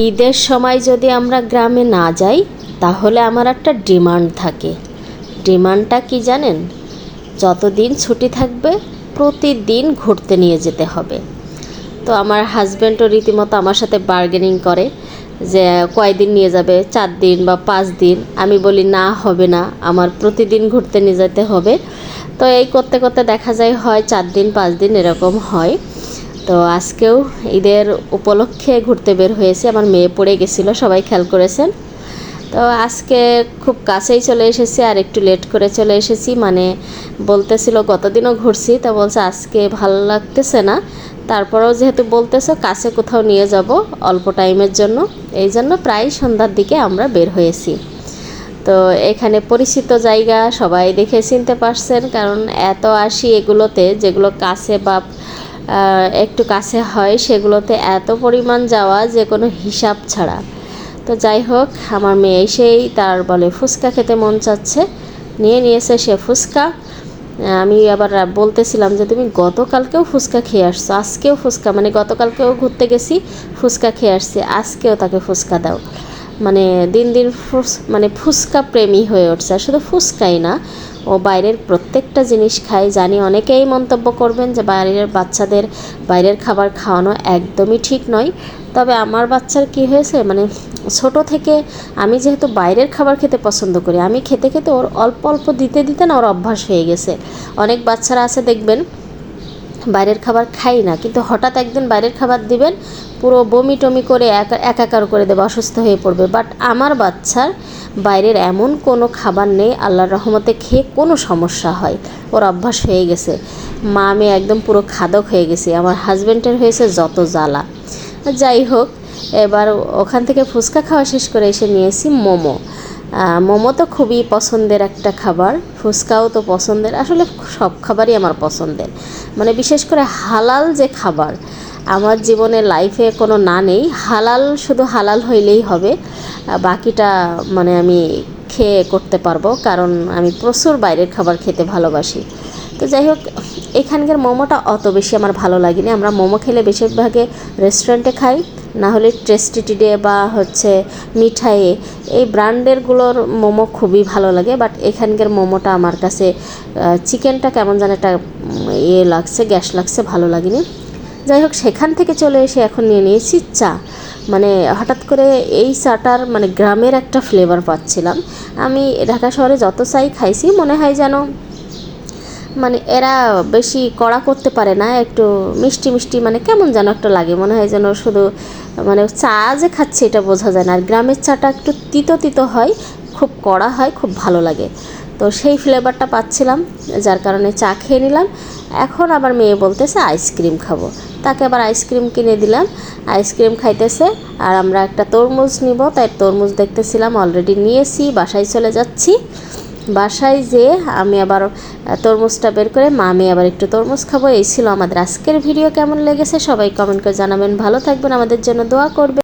ঈদের সময় যদি আমরা গ্রামে না যাই তাহলে আমার একটা ডিমান্ড থাকে। ডিমান্ডটা কি জানেন? যতদিন ছুটি থাকবে প্রতিদিন ঘুরতে নিয়ে যেতে হবে। তো আমার হাজব্যান্ডও রীতিমতো আমার সাথে বার্গেনিং করে যে কয়দিন নিয়ে যাবে, 4 দিন বা 5 দিন। আমি বলি না, হবে না, আমার প্রতিদিন ঘুরতে নিয়ে যেতে হবে। তো এই করতে করতে দেখা যায় হয় 4 দিন 5 দিন এরকম হয়। তো আজকেও ঈদের উপলক্ষে ঘুরতে বের হয়েছি। আমার মেয়ে পড়ে গেছিলো, সবাই খেয়াল করেছেন। তো আজকে খুব কাছেই চলে এসেছি, আর একটু লেট করে চলে এসেছি। মানে বলতেছিল গতদিনও ঘুরছি, তা বলছে আজকে ভালো লাগতেছে না, তারপরেও যেহেতু বলতেছো কাছে কোথাও নিয়ে যাব অল্প টাইমের জন্য, এই জন্য প্রায় সন্ধ্যার দিকে আমরা বের হয়েছি। তো এখানে পরিচিত জায়গা, সবাই দেখে চিনতে পারছেন, কারণ এত আসি এগুলোতে যেগুলো কাছে বা একটু কাছে হয়, সেগুলোতে এত পরিমাণ যাওয়া যে কোনো হিসাব ছাড়া। তো যাই হোক, আমার মেয়ে এসেই তার বলে ফুচকা খেতে মন চাচ্ছে, নিয়েছে সে ফুচকা। আমি আবার বলতেছিলাম যে তুমি গতকালকেও ফুচকা খেয়ে আসছো, আজকেও ফুচকা, মানে গতকালকেও ঘুরতে গেছি ফুচকা খেয়ে আসছি, আজকেও তাকে ফুচকা দাও। মানে দিন দিন মানে ফুচকা প্রেমী হয়ে উঠছে। আর শুধু ফুচকাই না, ও বাইরের প্রত্যেকটা জিনিস খায়। জানি অনেকেই মন্তব্য করবেন যে বাইরের বাচ্চাদের বাইরের খাবার খাওয়ানো একদমই ঠিক নয়, তবে আমার বাচ্চার কি হয়েছে, মানে ছোট থেকে আমি যেহেতু বাইরের খাবার খেতে পছন্দ করি, আমি খেতে খেতে ওর অল্প অল্প দিতে দিতে না ওর অভ্যাস হয়ে গেছে। অনেক বাচ্চারা আছে দেখবেন বাইরের খাবার খাই না, কিন্তু হঠাৎ একদিন বাইরের খাবার দিবেন, পুরো বমি টমি করে একাকার করে দেবে, অসুস্থ হয়ে পড়বে। বাট আমার বাচ্চার বাইরের এমন কোনো খাবার নেই, আল্লাহর রহমতে খেয়ে কোনো সমস্যা হয়, ওর অভ্যাস হয়ে গেছে। মা আমি একদম পুরো খাদক হয়ে গেছি। আমার হাজব্যান্ডের হয়েছে যত জ্বালা। যাই হোক, এবার ওখান থেকে ফুচকা খাওয়া শেষ করে এসে নিয়েছি মোমো। মোমো তো খুবই পছন্দের একটা খাবার, ফুচকাও তো পছন্দের, আসলে সব খাবারই আমার পছন্দের। মানে বিশেষ করে হালাল যে খাবার, আমার জীবনে লাইফে কোনো না নেই, হালাল শুধু হালাল হইলেই হবে, বাকিটা মানে আমি খেয়ে করতে পারবো, কারণ আমি প্রচুর বাইরের খাবার খেতে ভালোবাসি। তো যাই হোক, এখানকার মোমোটা অত বেশি আমার ভালো লাগেনি। আমরা মোমো খেলে বেশিরভাগে রেস্টুরেন্টে খাই, না হলে টেস্টিটিডে বা হচ্ছে মিঠাইয়ে, এই ব্র্যান্ডেরগুলোর মোমো খুবই ভালো লাগে। বাট এখানকার মোমোটা আমার কাছে চিকেনটা কেমন যেন একটা লাগছে, গ্যাস লাগছে, ভালো লাগেনি। যাই হোক, সেখান থেকে চলে এসে এখন নিয়ে নিয়েছি চা। মানে হঠাৎ করে এই চাটার মানে গ্রামের একটা ফ্লেভার পাচ্ছিলাম। আমি ঢাকা শহরে যত চাই খাইছি, মনে হয় যেন মানে এরা বেশি কড়া করতে পারে না, একটু মিষ্টি মিষ্টি, মানে কেমন যেন একটা লাগে, মনে হয় যেন শুধু মানে চা যে খাচ্ছে এটা বোঝা যায় না। আর গ্রামের চাটা একটু তিতো তিতো হয়, খুব কড়া হয়, খুব ভালো লাগে। তো সেই ফ্লেভারটা পাচ্ছিলাম, যার কারণে চা খেয়ে নিলাম। এখন আবার মেয়ে বলতেছে আইসক্রিম খাবো, তাকে আবার আইসক্রিম কিনে দিলাম, আইসক্রিম খাইতেছে। আর আমরা একটা তরমুজ নিব, তাই তরমুজ দেখতেছিলাম, অলরেডি নিয়েছি, বাসায় চলে যাচ্ছি। বাসায় যেয়ে আমি আবার তরমুজটা বের করে আমি আবার একটু তরমুজ খাবো। এই ছিল আমাদের আজকের ভিডিও। কেমন লেগেছে সবাই কমেন্ট করে জানাবেন। ভালো থাকবেন, আমাদের জন্য দোয়া করবেন।